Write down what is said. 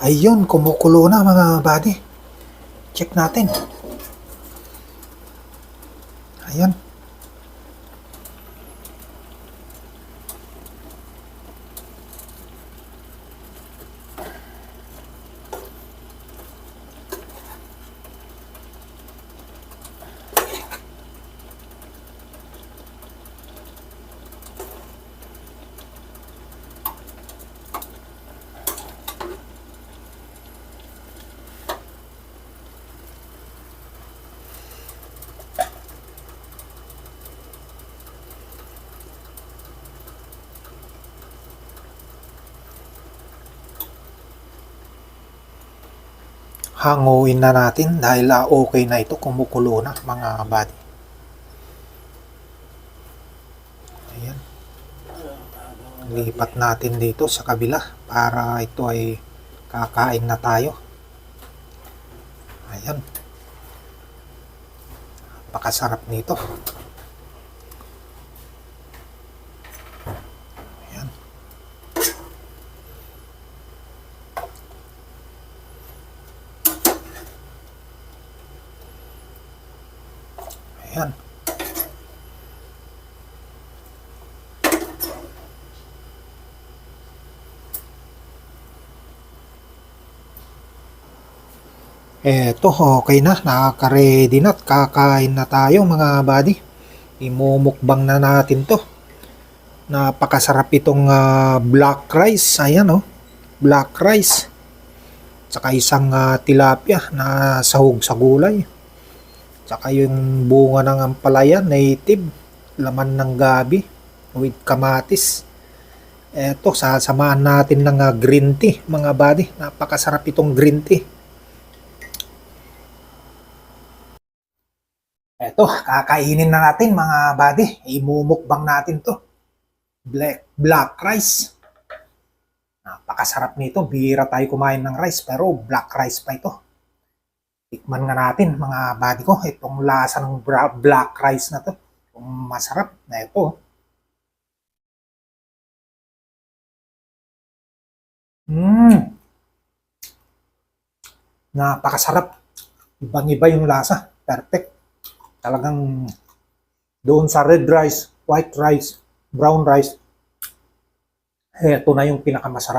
Ayun, kumukulo na mga buddy. Check natin. Ayan. Hanguin na natin dahil okay na ito, kumukulo na mga buddy. Ayan. Lipat natin dito sa kabila para ito ay kakain na tayo. Ayan. Napakasarap nito. Ayan. Ayan. Eto, okay na. Nakaka-ready na at kakain na tayo mga buddy. Imumukbang na natin to. Napakasarap itong black rice. Ayan oh. Black rice. Tsaka isang tilapia na sahog sa gulay. Tsaka yung bunga ng ampalaya, native. Laman ng gabi with kamatis. Eto, sasamahan natin ng green tea mga buddy. Napakasarap itong green tea. Eto, kakainin na natin mga buddy. Imumukbang natin to. Black rice. Napakasarap nito. Bihira tayo kumain ng rice pero black rice pa ito. Tikman nga natin mga buddy ko. Itong lasa ng black rice na to. Itong masarap na ito. Napakasarap. Ibang-iba yung lasa. Perfect. Talagang doon sa red rice, white rice, brown rice, eto na yung pinakamasarap.